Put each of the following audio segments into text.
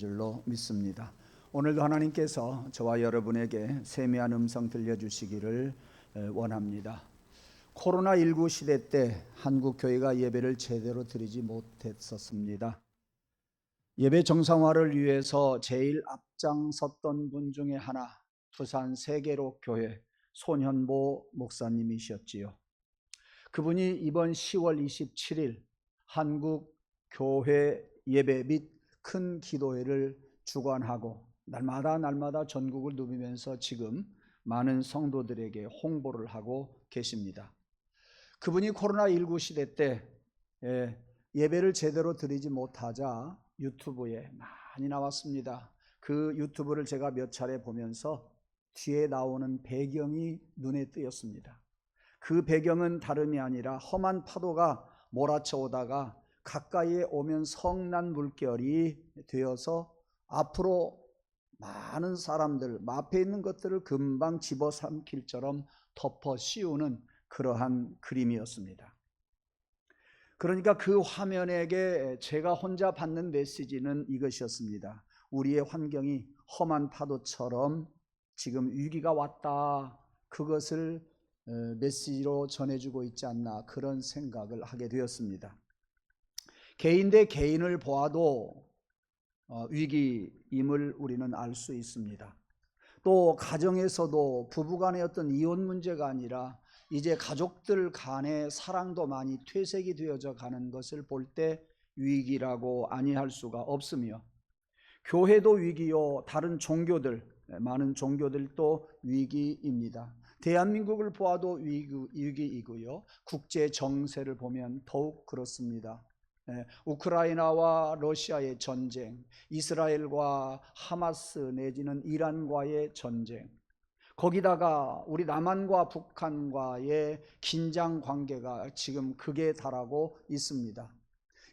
줄로 믿습니다. 오늘도 하나님께서 저와 여러분에게 세미한 음성 들려주시기를 원합니다. 코로나19 시대 때 한국 교회가 예배를 제대로 드리지 못했었습니다. 예배 정상화를 위해서 제일 앞장섰던 분 중에 하나, 부산 세계로 교회 손현보 목사님이셨지요. 그분이 이번 10월 27일 한국 교회 예배 및 큰 기도회를 주관하고 날마다 전국을 누비면서 지금 많은 성도들에게 홍보를 하고 계십니다. 그분이 코로나19 시대 때 예배를 제대로 드리지 못하자 유튜브에 많이 나왔습니다. 그 유튜브를 제가 몇 차례 보면서 뒤에 나오는 배경이 눈에 띄었습니다. 그 배경은 다름이 아니라 험한 파도가 몰아쳐 오다가 가까이에 오면 성난 물결이 되어서 앞으로 많은 사람들, 앞에 있는 것들을 금방 집어삼킬처럼 덮어 씌우는 그러한 그림이었습니다. 그러니까 그 화면에게 제가 혼자 받는 메시지는 이것이었습니다. 우리의 환경이 험한 파도처럼 지금 위기가 왔다. 그것을 메시지로 전해주고 있지 않나, 그런 생각을 하게 되었습니다. 개인 대 개인을 보아도 위기임을 우리는 알 수 있습니다. 또 가정에서도 부부간의 어떤 이혼 문제가 아니라 이제 가족들 간의 사랑도 많이 퇴색이 되어져 가는 것을 볼 때 위기라고 아니할 수가 없으며, 교회도 위기요, 다른 종교들, 많은 종교들도 위기입니다. 대한민국을 보아도 위기이고요, 국제 정세를 보면 더욱 그렇습니다. 우크라이나와 러시아의 전쟁, 이스라엘과 하마스 내지는 이란과의 전쟁, 거기다가 우리 남한과 북한과의 긴장 관계가 지금 극에 달하고 있습니다.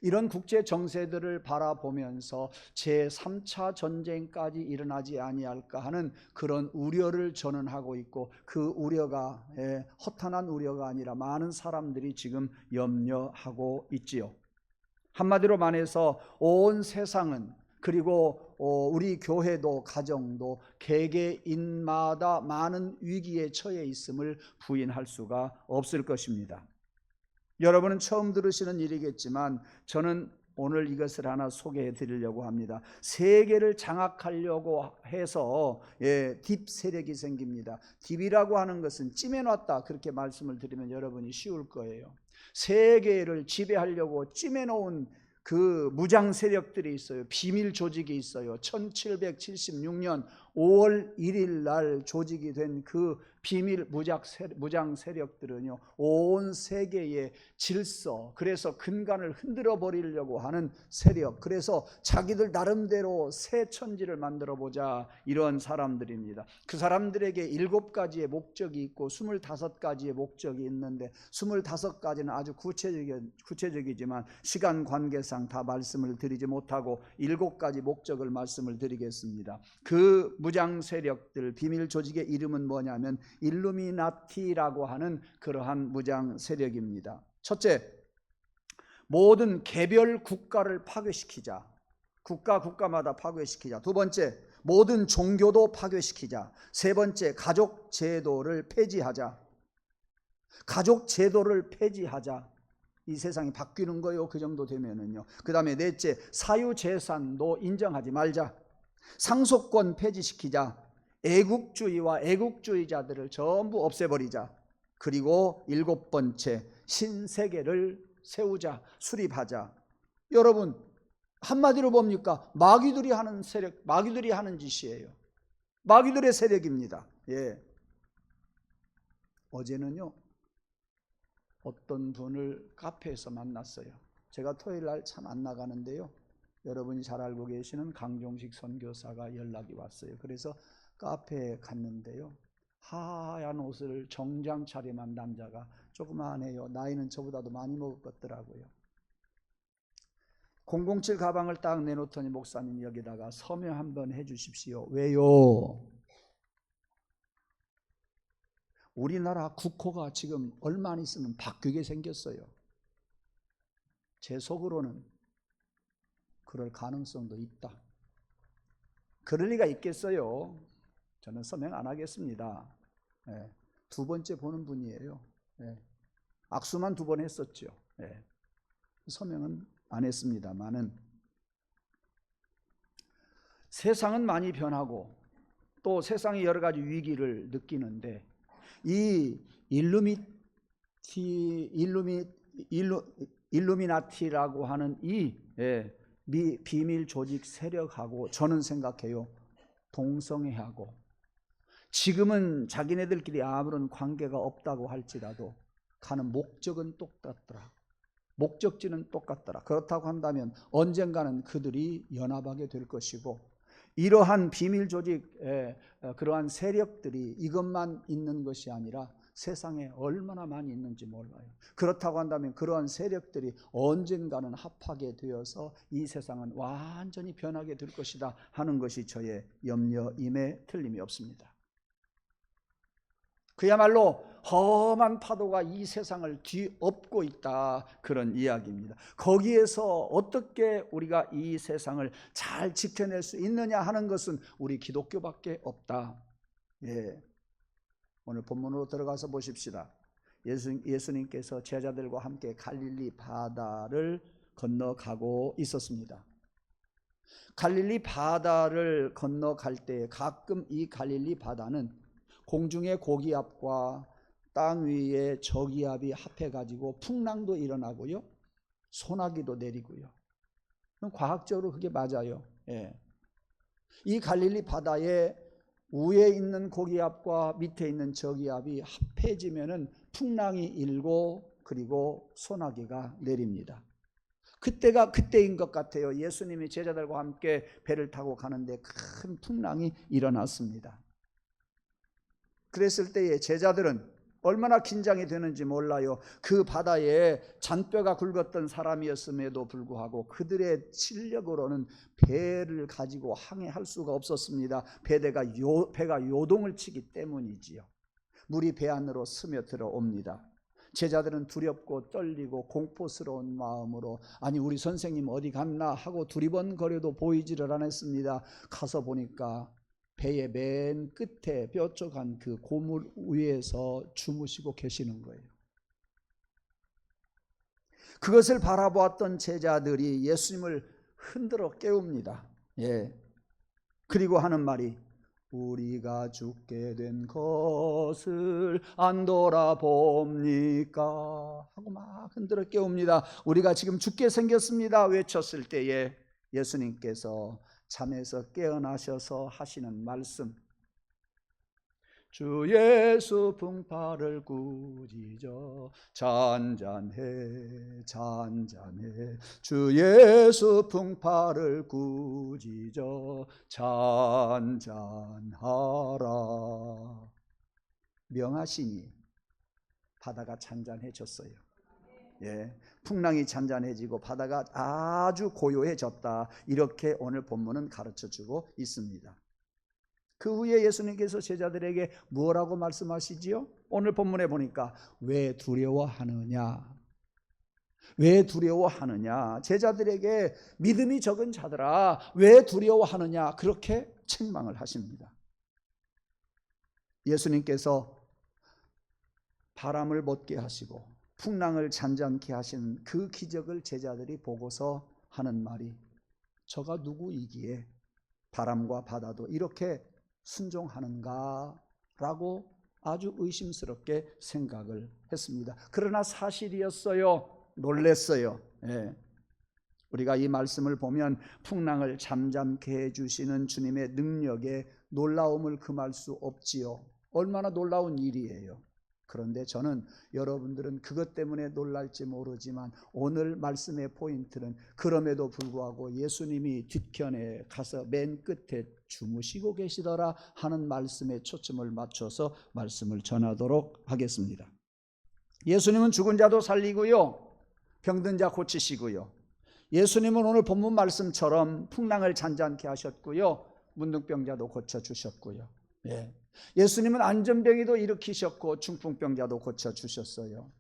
이런 국제 정세들을 바라보면서 제3차 전쟁까지 일어나지 아니할까 하는 그런 우려를 저는 하고 있고, 그 우려가 허탄한 우려가 아니라 많은 사람들이 지금 염려하고 있지요. 한마디로 말해서 온 세상은, 그리고 우리 교회도 가정도 개개인마다 많은 위기에 처해 있음을 부인할 수가 없을 것입니다. 여러분은 처음 들으시는 일이겠지만 저는 오늘 이것을 하나 소개해 드리려고 합니다. 세계를 장악하려고 해서 딥 세력이 생깁니다. 딥이라고 하는 것은 찜해놨다, 그렇게 말씀을 드리면 여러분이 쉬울 거예요. 세계를 지배하려고 찜해놓은 그 무장 세력들이 있어요. 비밀 조직이 있어요. 1776년 5월 1일 날 조직이 된 그 비밀 무장 세력들은요, 온 세계의 질서, 그래서 근간을 흔들어 버리려고 하는 세력, 그래서 자기들 나름대로 새 천지를 만들어 보자, 이런 사람들입니다. 그 사람들에게 7가지의 목적이 있고 25가지의 목적이 있는데, 25가지는 아주 구체적이지만 시간 관계상 다 말씀을 드리지 못하고 7가지 목적을 말씀을 드리겠습니다. 그 무장 세력들, 비밀 조직의 이름은 뭐냐면 일루미나티라고 하는 그러한 무장 세력입니다. 첫째, 모든 개별 국가를 파괴시키자. 국가마다 파괴시키자. 두 번째, 모든 종교도 파괴시키자. 세 번째, 가족 제도를 폐지하자. 가족 제도를 폐지하자. 이 세상이 바뀌는 거요, 그 정도 되면은요. 그 다음에 넷째, 사유재산도 인정하지 말자. 상속권 폐지시키자. 애국주의와 애국주의자들을 전부 없애버리자. 그리고 7번째, 신세계를 세우자, 수립하자. 여러분, 한마디로 뭡니까? 마귀들이 하는 세력, 마귀들이 하는 짓이에요. 마귀들의 세력입니다. 어제는요, 어떤 분을 카페에서 만났어요. 제가 토요일 날 참 안 나가는데요, 여러분이 잘 알고 계시는 강종식 선교사가 연락이 왔어요. 그래서 카페에 갔는데요, 하얀 옷을 정장 차림한 남자가, 조그만해요. 나이는 저보다도 많이 먹었더라고요. 007 가방을 딱 내놓더니, 목사님 여기다가 서명 한번 해주십시오. 왜요? 우리나라 국호가 지금 얼마 안 있으면 바뀌게 생겼어요. 제 속으로는 그럴 가능성도 있다. 그럴 리가 있겠어요? 저는 서명 안 하겠습니다. 예, 두 번째 보는 분이에요. 예, 악수만 2번 했었죠. 예, 서명은 안 했습니다만은 세상은 많이 변하고 또 세상의 여러 가지 위기를 느끼는데 이 일루미나티라고 하는 이 비밀 조직 세력하고 저는 생각해요. 동성애하고 지금은 자기네들끼리 아무런 관계가 없다고 할지라도 가는 목적은 똑같더라. 목적지는 똑같더라. 그렇다고 한다면 언젠가는 그들이 연합하게 될 것이고 이러한 비밀 조직 그러한 세력들이 이것만 있는 것이 아니라 세상에 얼마나 많이 있는지 몰라요. 그렇다고 한다면 그러한 세력들이 언젠가는 합하게 되어서 이 세상은 완전히 변하게 될 것이다 하는 것이 저의 염려임에 틀림이 없습니다. 그야말로 험한 파도가 이 세상을 뒤엎고 있다, 그런 이야기입니다. 거기에서 어떻게 우리가 이 세상을 잘 지켜낼 수 있느냐 하는 것은 우리 기독교밖에 없다. 예. 오늘 본문으로 들어가서 보십시다. 예수님께서 제자들과 함께 갈릴리 바다를 건너가고 있었습니다. 갈릴리 바다를 건너갈 때 가끔 이 갈릴리 바다는 공중의 고기압과 땅 위에 저기압이 합해가지고 풍랑도 일어나고요, 소나기도 내리고요. 과학적으로 그게 맞아요. 예. 이 갈릴리 바다에 위에 있는 고기압과 밑에 있는 저기압이 합해지면은 풍랑이 일고 그리고 소나기가 내립니다. 그때가 그때인 것 같아요. 예수님이 제자들과 함께 배를 타고 가는데 큰 풍랑이 일어났습니다. 그랬을 때에 제자들은 얼마나 긴장이 되는지 몰라요. 그 바다에 잔뼈가 굵었던 사람이었음에도 불구하고 그들의 실력으로는 배를 가지고 항해할 수가 없었습니다. 배가 요동을 치기 때문이지요. 물이 배 안으로 스며들어 옵니다. 제자들은 두렵고 떨리고 공포스러운 마음으로 아니 우리 선생님 어디 갔나 하고 두리번거려도 보이지를 않았습니다. 가서 보니까 배의 맨 끝에 뾰족한 그 고물 위에서 주무시고 계시는 거예요. 그것을 바라보았던 제자들이 예수님을 흔들어 깨웁니다. 예. 그리고 하는 말이 우리가 죽게 된 것을 안 돌아봅니까? 하고 막 흔들어 깨웁니다. 우리가 지금 죽게 생겼습니다 외쳤을 때에 예수님께서 잠에서 깨어나셔서 하시는 말씀, 주 예수 풍파를 꾸짖어 잔잔해 잔잔해 주 예수 풍파를 꾸짖어 잔잔하라. 명하시니 바다가 잔잔해졌어요. 예, 풍랑이 잔잔해지고 바다가 아주 고요해졌다. 이렇게 오늘 본문은 가르쳐주고 있습니다. 그 후에 예수님께서 제자들에게 뭐라고 말씀하시지요? 오늘 본문에 보니까 왜 두려워하느냐? 왜 두려워하느냐? 제자들에게 믿음이 적은 자들아 왜 두려워하느냐? 그렇게 책망을 하십니다. 예수님께서 바람을 멎게 하시고 풍랑을 잔잔케 하시는 그 기적을 제자들이 보고서 하는 말이 저가 누구이기에 바람과 바다도 이렇게 순종하는가? 라고 아주 의심스럽게 생각을 했습니다. 그러나 사실이었어요. 놀랬어요. 예. 우리가 이 말씀을 보면 풍랑을 잠잠케 해주시는 주님의 능력에 놀라움을 금할 수 없지요. 얼마나 놀라운 일이에요. 그런데 저는 여러분들은 그것 때문에 놀랄지 모르지만 오늘 말씀의 포인트는 그럼에도 불구하고 예수님이 뒷편에 가서 맨 끝에 주무시고 계시더라 하는 말씀에 초점을 맞춰서 말씀을 전하도록 하겠습니다. 예수님은 죽은 자도 살리고요, 병든 자 고치시고요. 예수님은 오늘 본문 말씀처럼 풍랑을 잔잔케 하셨고요, 문둥병자도 고쳐주셨고요. 예. 예수님은 안전병이도 일으키셨고 중풍병자도 고쳐주셨어요.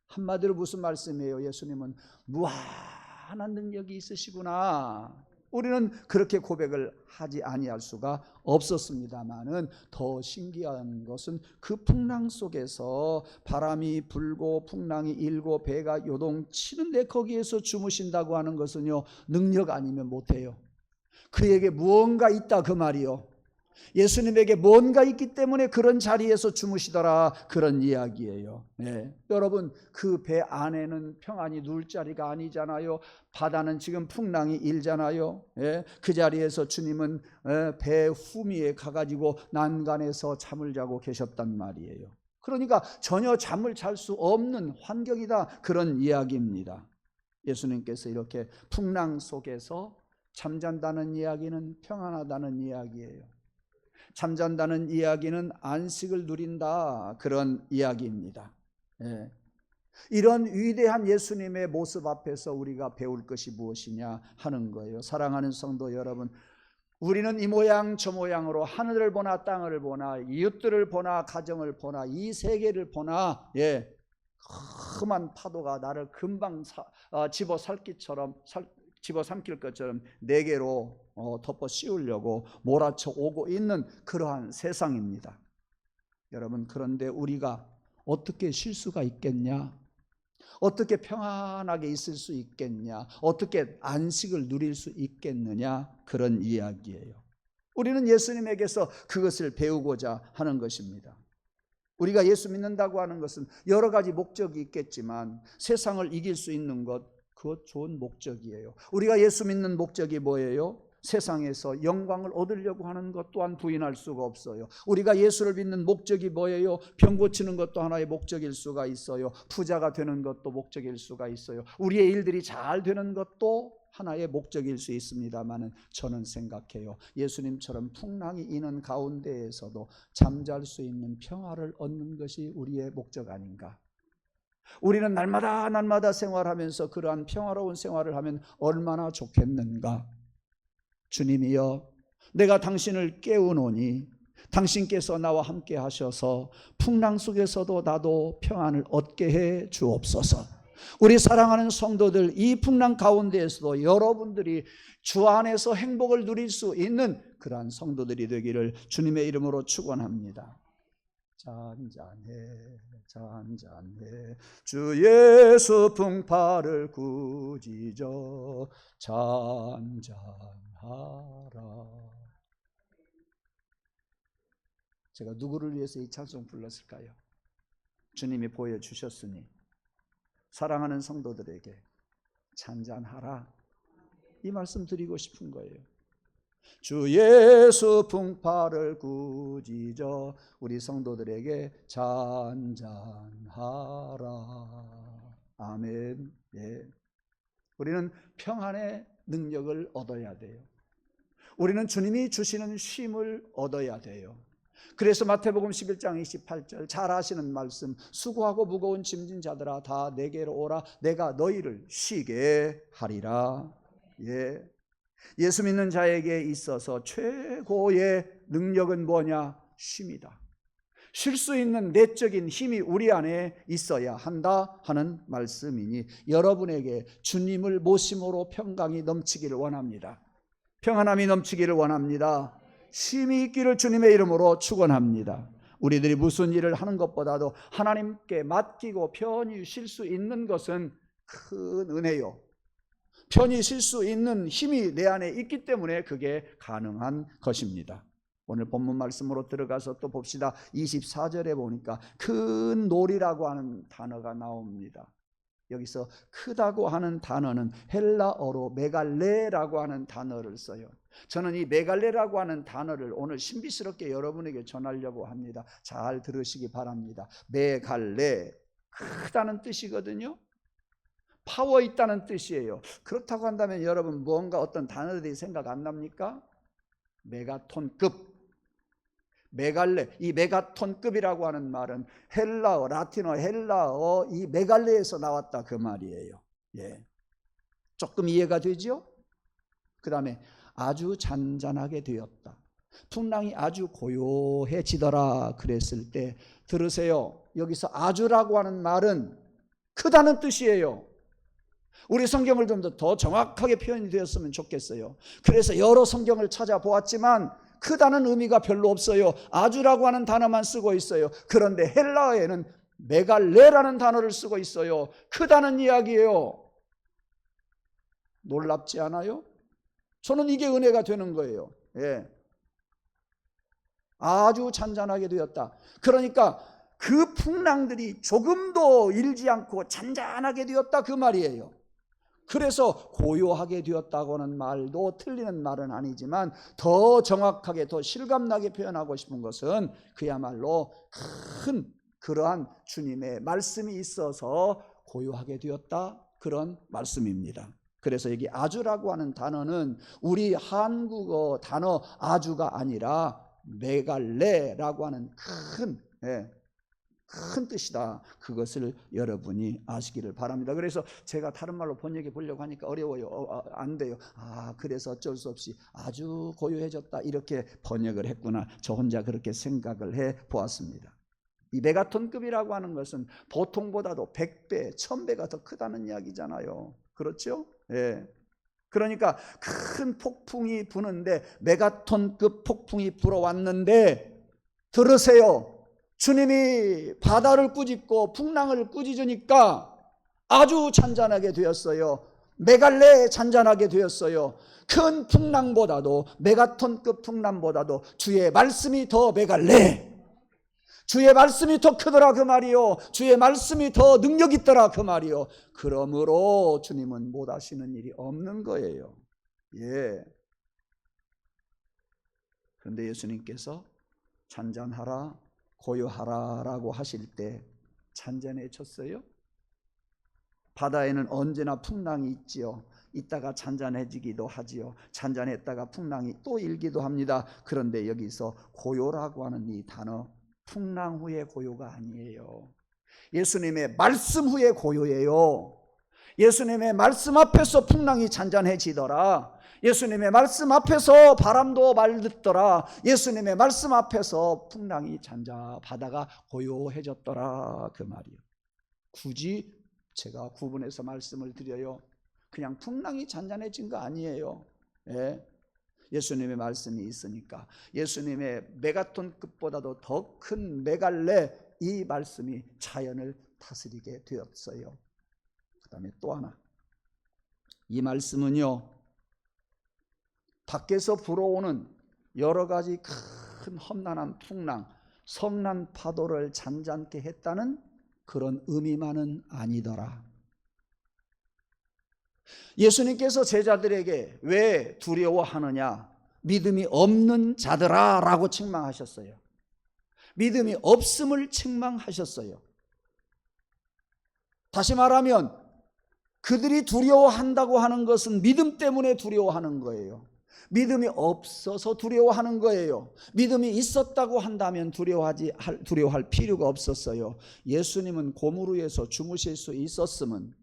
한마디로 무슨 말씀이에요? 예수님은 무한한 능력이 있으시구나. 우리는 그렇게 고백을 하지 아니할 수가 없었습니다마는 더 신기한 것은 그 풍랑 속에서 바람이 불고 풍랑이 일고 배가 요동치는데 거기에서 주무신다고 하는 것은요, 능력 아니면 못해요. 그에게 무언가 있다 그 말이요. 예수님에게 뭔가 있기 때문에 그런 자리에서 주무시더라, 그런 이야기예요. 네. 여러분, 그 배 안에는 평안히 누울 자리가 아니잖아요. 바다는 지금 풍랑이 일잖아요. 네. 그 자리에서 주님은 배 후미에 가가지고 난간에서 잠을 자고 계셨단 말이에요. 그러니까 전혀 잠을 잘 수 없는 환경이다, 그런 이야기입니다. 예수님께서 이렇게 풍랑 속에서 잠잔다는 이야기는 평안하다는 이야기예요. 잠잔다는 이야기는 안식을 누린다, 그런 이야기입니다. 예. 이런 위대한 예수님의 모습 앞에서 우리가 배울 것이 무엇이냐 하는 거예요. 사랑하는 성도 여러분, 우리는 이 모양 저 모양으로 하늘을 보나 땅을 보나 이웃들을 보나 가정을 보나 이 세계를 보나, 예, 험한 파도가 나를 금방 집어삼킬 것처럼 내게로 덮어 씌우려고 몰아쳐 오고 있는 그러한 세상입니다. 여러분, 그런데 우리가 어떻게 쉴 수가 있겠냐? 어떻게 평안하게 있을 수 있겠냐? 어떻게 안식을 누릴 수 있겠느냐? 그런 이야기예요. 우리는 예수님에게서 그것을 배우고자 하는 것입니다. 우리가 예수 믿는다고 하는 것은 여러 가지 목적이 있겠지만 세상을 이길 수 있는 것, 그것 좋은 목적이에요. 우리가 예수 믿는 목적이 뭐예요? 세상에서 영광을 얻으려고 하는 것 또한 부인할 수가 없어요. 우리가 예수를 믿는 목적이 뭐예요? 병 고치는 것도 하나의 목적일 수가 있어요. 부자가 되는 것도 목적일 수가 있어요. 우리의 일들이 잘 되는 것도 하나의 목적일 수 있습니다만 저는 생각해요. 예수님처럼 풍랑이 이는 가운데에서도 잠잘 수 있는 평화를 얻는 것이 우리의 목적 아닌가? 우리는 날마다 생활하면서 그러한 평화로운 생활을 하면 얼마나 좋겠는가? 주님이여, 내가 당신을 깨우노니 당신께서 나와 함께 하셔서 풍랑 속에서도 나도 평안을 얻게 해 주옵소서. 우리 사랑하는 성도들, 이 풍랑 가운데에서도 여러분들이 주 안에서 행복을 누릴 수 있는 그러한 성도들이 되기를 주님의 이름으로 축원합니다. 잔잔해 잔잔해 주 예수 풍파를 꾸짖어 잔잔하라. 제가 누구를 위해서 이 찬송 불렀을까요? 주님이 보여주셨으니 사랑하는 성도들에게 잔잔하라, 이 말씀 드리고 싶은 거예요. 주 예수 풍파를 꾸짖어 우리 성도들에게 잔잔하라. 아멘. 예. 우리는 평안의 능력을 얻어야 돼요. 우리는 주님이 주시는 쉼을 얻어야 돼요. 그래서 마태복음 11장 28절 잘 아시는 말씀, 수고하고 무거운 짐진 자들아 다 내게로 오라, 내가 너희를 쉬게 하리라. 예. 예수 믿는 자에게 있어서 최고의 능력은 뭐냐? 쉼이다. 쉴 수 있는 내적인 힘이 우리 안에 있어야 한다 하는 말씀이니 여러분에게 주님을 모심으로 평강이 넘치기를 원합니다. 평안함이 넘치기를 원합니다. 쉼이 있기를 주님의 이름으로 축원합니다. 우리들이 무슨 일을 하는 것보다도 하나님께 맡기고 편히 쉴 수 있는 것은 큰 은혜요. 편히 쉴 수 있는 힘이 내 안에 있기 때문에 그게 가능한 것입니다. 오늘 본문 말씀으로 들어가서 또 봅시다. 24절에 보니까 큰 놀이라고 하는 단어가 나옵니다. 여기서 크다고 하는 단어는 헬라어로 메갈레라고 하는 단어를 써요. 저는 이 메갈레라고 하는 단어를 오늘 신비스럽게 여러분에게 전하려고 합니다. 잘 들으시기 바랍니다. 메갈레, 크다는 뜻이거든요. 파워 있다는 뜻이에요. 그렇다고 한다면 여러분 뭔가 어떤 단어들이 생각 안 납니까? 메가톤급, 메갈레. 이 메가톤급이라고 하는 말은 헬라어, 라틴어 헬라어 이 메갈레에서 나왔다 그 말이에요. 예, 조금 이해가 되죠? 그 다음에 아주 잔잔하게 되었다. 풍랑이 아주 고요해지더라 그랬을 때 들으세요. 여기서 아주라고 하는 말은 크다는 뜻이에요. 우리 성경을 좀 더 정확하게 표현이 되었으면 좋겠어요. 그래서 여러 성경을 찾아보았지만 크다는 의미가 별로 없어요. 아주라고 하는 단어만 쓰고 있어요. 그런데 헬라어에는 메갈레라는 단어를 쓰고 있어요. 크다는 이야기예요. 놀랍지 않아요? 저는 이게 은혜가 되는 거예요. 예. 아주 잔잔하게 되었다. 그러니까 그 풍랑들이 조금도 일지 않고 잔잔하게 되었다, 그 말이에요. 그래서 고요하게 되었다고 하는 말도 틀리는 말은 아니지만 더 정확하게 더 실감나게 표현하고 싶은 것은 그야말로 큰 그러한 주님의 말씀이 있어서 고요하게 되었다, 그런 말씀입니다. 그래서 여기 아주라고 하는 단어는 우리 한국어 단어 아주가 아니라 메갈레라고 하는 큰 뜻이다. 그것을 여러분이 아시기를 바랍니다. 그래서 제가 다른 말로 번역해 보려고 하니까 어려워요. 안 돼요. 그래서 어쩔 수 없이 아주 고요해졌다, 이렇게 번역을 했구나. 저 혼자 그렇게 생각을 해 보았습니다. 이 메가톤급이라고 하는 것은 보통보다도 100배, 1000배가 더 크다는 이야기잖아요. 그렇죠? 예. 그러니까 큰 폭풍이 부는데, 메가톤급 폭풍이 불어왔는데, 들으세요. 주님이 바다를 꾸짖고 풍랑을 꾸짖으니까 아주 잔잔하게 되었어요. 메갈레 잔잔하게 되었어요. 큰 풍랑보다도, 메가톤급 풍랑보다도 주의 말씀이 더 메갈레, 주의 말씀이 더 크더라, 그 말이요. 주의 말씀이 더 능력 있더라, 그 말이요. 그러므로 주님은 못 하시는 일이 없는 거예요. 예. 그런데 예수님께서 잔잔하라, 고요하라라고 하실 때 잔잔해졌어요? 바다에는 언제나 풍랑이 있지요. 있다가 잔잔해지기도 하지요. 잔잔했다가 풍랑이 또 일기도 합니다. 그런데 여기서 고요라고 하는 이 단어, 풍랑 후의 고요가 아니에요. 예수님의 말씀 후의 고요예요. 예수님의 말씀 앞에서 풍랑이 잔잔해지더라. 예수님의 말씀 앞에서 바람도 맑았더라. 예수님의 말씀 앞에서 풍랑이 바다가 고요해졌더라, 그 말이에요. 굳이 제가 구분해서 말씀을 드려요. 그냥 풍랑이 잔잔해진 거 아니에요. 예. 예수님의 말씀이 있으니까, 예수님의 메가톤급보다도 더 큰 메갈레, 이 말씀이 자연을 다스리게 되었어요. 그 다음에 또 하나, 이 말씀은요, 밖에서 불어오는 여러 가지 큰 험난한 풍랑, 성난 파도를 잔잔케 했다는 그런 의미만은 아니더라. 예수님께서 제자들에게 왜 두려워하느냐, 믿음이 없는 자들아 라고 책망하셨어요. 믿음이 없음을 책망하셨어요. 다시 말하면 그들이 두려워한다고 하는 것은 믿음 때문에 두려워하는 거예요. 믿음이 없어서 두려워하는 거예요. 믿음이 있었다고 한다면 두려워할 필요가 없었어요. 예수님은 고물 위에서 주무실 수 있었으면,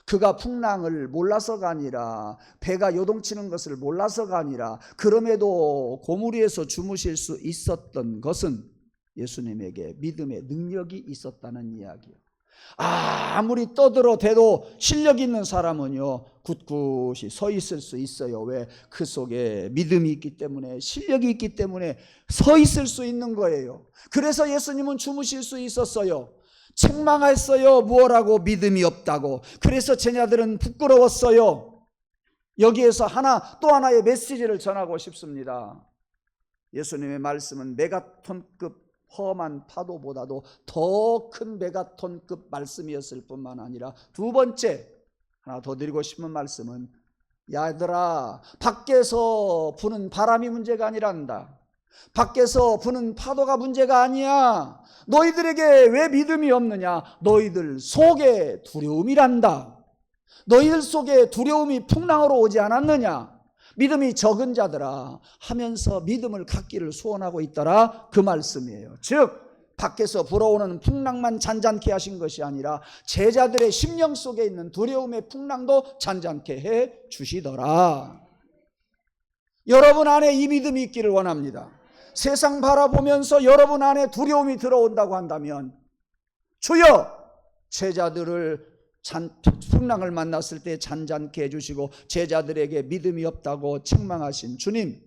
그가 풍랑을 몰라서가 아니라, 배가 요동치는 것을 몰라서가 아니라, 그럼에도 고물 위에서 주무실 수 있었던 것은 예수님에게 믿음의 능력이 있었다는 이야기예요. 아무리 떠들어대도 실력 있는 사람은요, 굳굳이 서 있을 수 있어요. 왜? 그 속에 믿음이 있기 때문에, 실력이 있기 때문에 서 있을 수 있는 거예요. 그래서 예수님은 주무실 수 있었어요. 책망했어요. 무엇라고? 믿음이 없다고. 그래서 제자들은 부끄러웠어요. 여기에서 또 하나의 메시지를 전하고 싶습니다. 예수님의 말씀은 메가톤급 험한 파도보다도 더 큰 메가톤급 말씀이었을 뿐만 아니라, 두 번째 하나 더 드리고 싶은 말씀은, 야들아, 밖에서 부는 바람이 문제가 아니란다. 밖에서 부는 파도가 문제가 아니야. 너희들에게 왜 믿음이 없느냐? 너희들 속에 두려움이란다. 너희들 속에 두려움이 풍랑으로 오지 않았느냐? 믿음이 적은 자들아 하면서 믿음을 갖기를 소원하고 있더라, 그 말씀이에요. 즉 밖에서 불어오는 풍랑만 잔잔케 하신 것이 아니라 제자들의 심령 속에 있는 두려움의 풍랑도 잔잔케 해 주시더라. 여러분 안에 이 믿음이 있기를 원합니다. 세상 바라보면서 여러분 안에 두려움이 들어온다고 한다면, 주여 제자들을 풍랑을 만났을 때 잔잔케 해주시고 제자들에게 믿음이 없다고 책망하신 주님,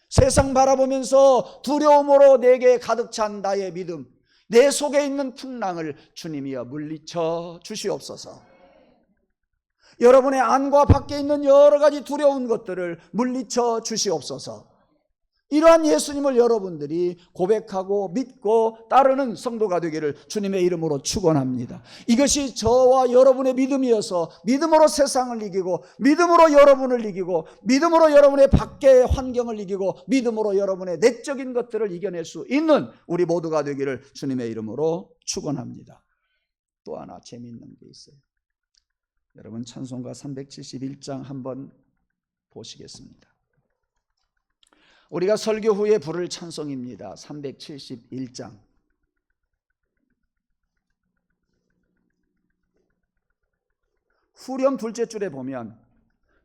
세상 바라보면서 두려움으로 내게 가득 찬 나의 믿음, 내 속에 있는 풍랑을 주님이여 물리쳐 주시옵소서. 여러분의 안과 밖에 있는 여러 가지 두려운 것들을 물리쳐 주시옵소서. 이러한 예수님을 여러분들이 고백하고 믿고 따르는 성도가 되기를 주님의 이름으로 축원합니다. 이것이 저와 여러분의 믿음이어서 믿음으로 세상을 이기고, 믿음으로 여러분을 이기고, 믿음으로 여러분의 밖의 환경을 이기고, 믿음으로 여러분의 내적인 것들을 이겨낼 수 있는 우리 모두가 되기를 주님의 이름으로 축원합니다. 또 하나 재미있는 게 있어요. 여러분, 찬송가 371장 한번 보시겠습니다. 우리가 설교 후에 부를 찬송입니다. 371장. 후렴 둘째 줄에 보면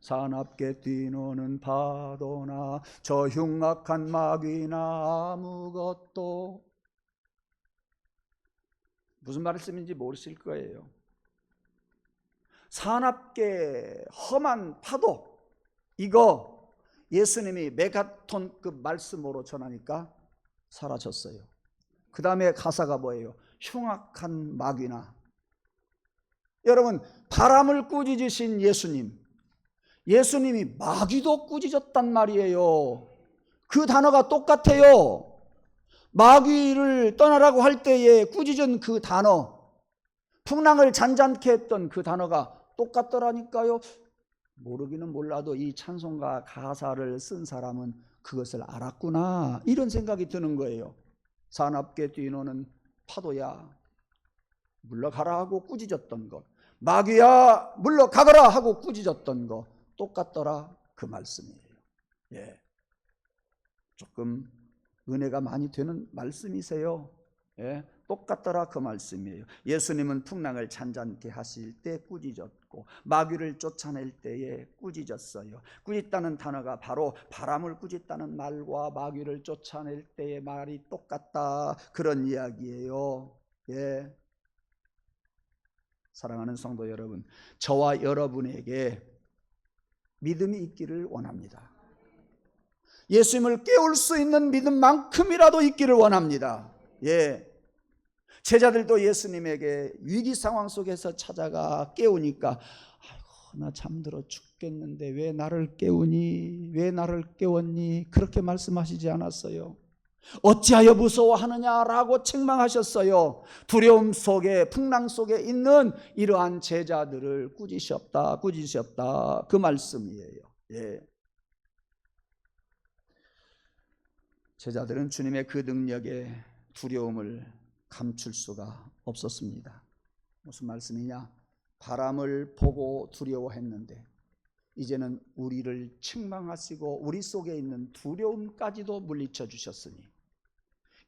사납게 뛰노는 파도나 저 흉악한 마귀나 아무것도, 무슨 말씀인지 모르실 거예요. 사납게 험한 파도, 이거 예수님이 메가톤급 말씀으로 전하니까 사라졌어요. 그 다음에 가사가 뭐예요? 흉악한 마귀나. 여러분, 바람을 꾸짖으신 예수님, 예수님이 마귀도 꾸짖었단 말이에요. 그 단어가 똑같아요. 마귀를 떠나라고 할 때에 꾸짖은 그 단어, 풍랑을 잔잔케 했던 그 단어가 똑같더라니까요. 모르기는 몰라도 이 찬송가 가사를 쓴 사람은 그것을 알았구나, 이런 생각이 드는 거예요. 사납게 뛰노는 파도야 물러가라 하고 꾸짖었던 것, 마귀야 물러가거라 하고 꾸짖었던 것 똑같더라, 그 말씀이에요. 예, 조금 은혜가 많이 되는 말씀이세요. 예, 똑같더라, 그 말씀이에요. 예수님은 풍랑을 잔잔케 하실 때 꾸짖었고, 마귀를 쫓아낼 때에 꾸짖었어요. 꾸짖다는 단어가 바로 바람을 꾸짖다는 말과 마귀를 쫓아낼 때의 말이 똑같다, 그런 이야기예요. 예, 사랑하는 성도 여러분, 저와 여러분에게 믿음이 있기를 원합니다. 예수님을 깨울 수 있는 믿음만큼이라도 있기를 원합니다. 예, 제자들도 예수님에게 위기 상황 속에서 찾아가 깨우니까, 아이고 나 잠들어 죽겠는데 왜 나를 깨우니, 왜 나를 깨웠니, 그렇게 말씀하시지 않았어요. 어찌하여 무서워하느냐라고 책망하셨어요. 두려움 속에, 풍랑 속에 있는 이러한 제자들을 꾸짖으셨다, 그 말씀이에요. 예, 제자들은 주님의 그 능력에 두려움을 감출 수가 없었습니다. 무슨 말씀이냐? 바람을 보고 두려워했는데 이제는 우리를 책망하시고 우리 속에 있는 두려움까지도 물리쳐 주셨으니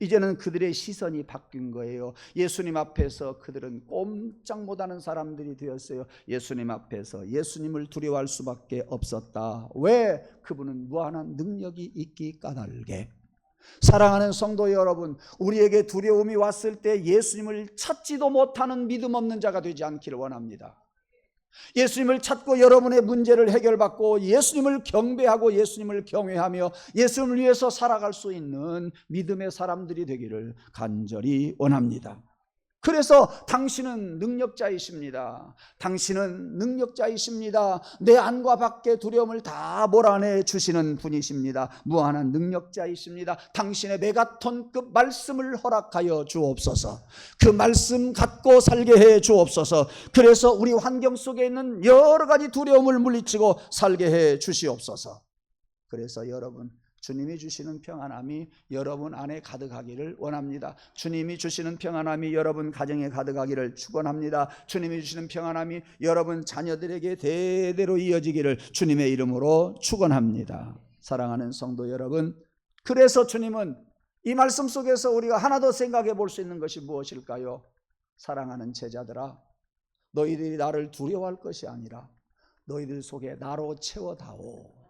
이제는 그들의 시선이 바뀐 거예요. 예수님 앞에서 그들은 꼼짝 못하는 사람들이 되었어요. 예수님 앞에서 예수님을 두려워할 수밖에 없었다. 왜? 그분은 무한한 능력이 있기 까닭에. 사랑하는 성도 여러분, 우리에게 두려움이 왔을 때 예수님을 찾지도 못하는 믿음 없는 자가 되지 않기를 원합니다. 예수님을 찾고 여러분의 문제를 해결받고 예수님을 경배하고 예수님을 경외하며 예수님을 위해서 살아갈 수 있는 믿음의 사람들이 되기를 간절히 원합니다. 그래서 당신은 능력자이십니다. 당신은 능력자이십니다. 내 안과 밖의 두려움을 다 몰아내 주시는 분이십니다. 무한한 능력자이십니다. 당신의 메가톤급 말씀을 허락하여 주옵소서. 그 말씀 갖고 살게 해 주옵소서. 그래서 우리 환경 속에 있는 여러 가지 두려움을 물리치고 살게 해 주시옵소서. 그래서 여러분, 주님이 주시는 평안함이 여러분 안에 가득하기를 원합니다. 주님이 주시는 평안함이 여러분 가정에 가득하기를 축원합니다. 주님이 주시는 평안함이 여러분 자녀들에게 대대로 이어지기를 주님의 이름으로 축원합니다. 사랑하는 성도 여러분, 그래서 주님은 이 말씀 속에서 우리가 하나 더 생각해 볼 수 있는 것이 무엇일까요? 사랑하는 제자들아, 너희들이 나를 두려워할 것이 아니라 너희들 속에 나로 채워다오.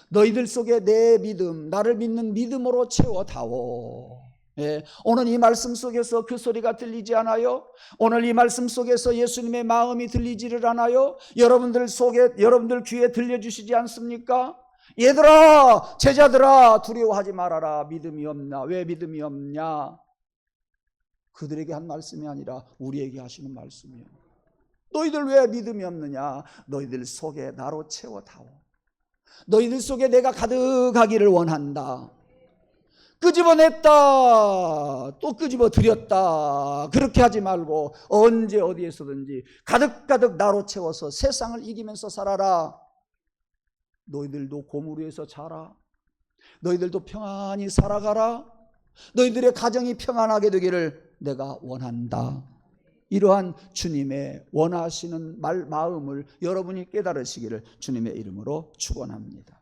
너희들 속에 내 믿음, 나를 믿는 믿음으로 채워다오. 예, 오늘 이 말씀 속에서 그 소리가 들리지 않아요? 오늘 이 말씀 속에서 예수님의 마음이 들리지를 않아요? 여러분들 귀에 들려주시지 않습니까? 얘들아, 제자들아, 두려워하지 말아라. 믿음이 없나? 왜 믿음이 없냐? 그들에게 한 말씀이 아니라 우리에게 하시는 말씀이에요. 너희들 왜 믿음이 없느냐? 너희들 속에 나로 채워다오. 너희들 속에 내가 가득하기를 원한다. 끄집어냈다, 또 끄집어들였다, 그렇게 하지 말고 언제 어디에서든지 가득가득 나로 채워서 세상을 이기면서 살아라. 너희들도 고물 위에서 자라. 너희들도 평안히 살아가라. 너희들의 가정이 평안하게 되기를 내가 원한다. 이러한 주님의 원하시는 마음을 여러분이 깨달으시기를 주님의 이름으로 축원합니다.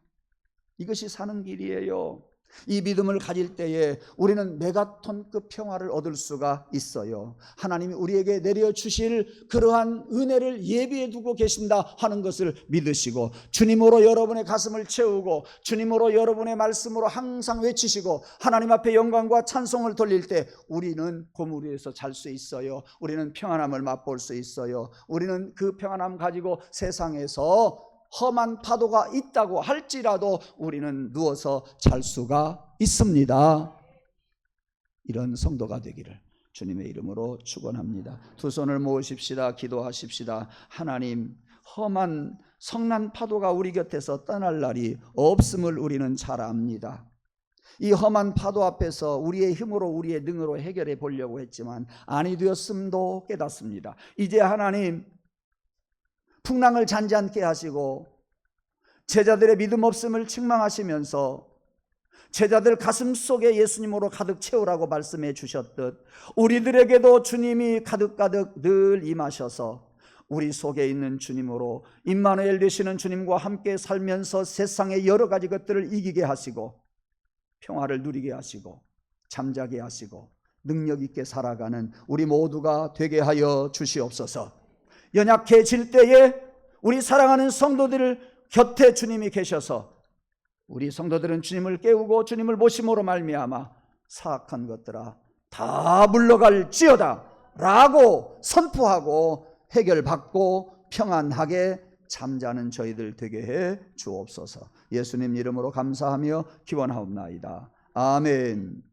이것이 사는 길이에요. 이 믿음을 가질 때에 우리는 메가톤급 평화를 얻을 수가 있어요. 하나님이 우리에게 내려주실 그러한 은혜를 예비해 두고 계신다 하는 것을 믿으시고, 주님으로 여러분의 가슴을 채우고 주님으로 여러분의 말씀으로 항상 외치시고 하나님 앞에 영광과 찬송을 돌릴 때 우리는 고물 위에서 잘 수 있어요. 우리는 평안함을 맛볼 수 있어요. 우리는 그 평안함 가지고 세상에서 험한 파도가 있다고 할지라도 우리는 누워서 잘 수가 있습니다. 이런 성도가 되기를 주님의 이름으로 축원합니다. 두 손을 모으십시다. 기도하십시다. 하나님, 험한 성난 파도가 우리 곁에서 떠날 날이 없음을 우리는 잘 압니다. 이 험한 파도 앞에서 우리의 힘으로 우리의 능으로 해결해 보려고 했지만 아니 되었음도 깨닫습니다. 이제 하나님, 풍랑을 잔잔케 하시고 제자들의 믿음 없음을 책망하시면서 제자들 가슴 속에 예수님으로 가득 채우라고 말씀해 주셨듯 우리들에게도 주님이 가득가득 늘 임하셔서 우리 속에 있는 주님으로 임마누엘 되시는 주님과 함께 살면서 세상의 여러 가지 것들을 이기게 하시고 평화를 누리게 하시고 잠자게 하시고 능력 있게 살아가는 우리 모두가 되게 하여 주시옵소서. 연약해질 때에 우리 사랑하는 성도들 곁에 주님이 계셔서 우리 성도들은 주님을 깨우고 주님을 모심으로 말미암아 사악한 것들아 다 물러갈지어다 라고 선포하고 해결받고 평안하게 잠자는 저희들 되게 해 주옵소서. 예수님 이름으로 감사하며 기원하옵나이다. 아멘.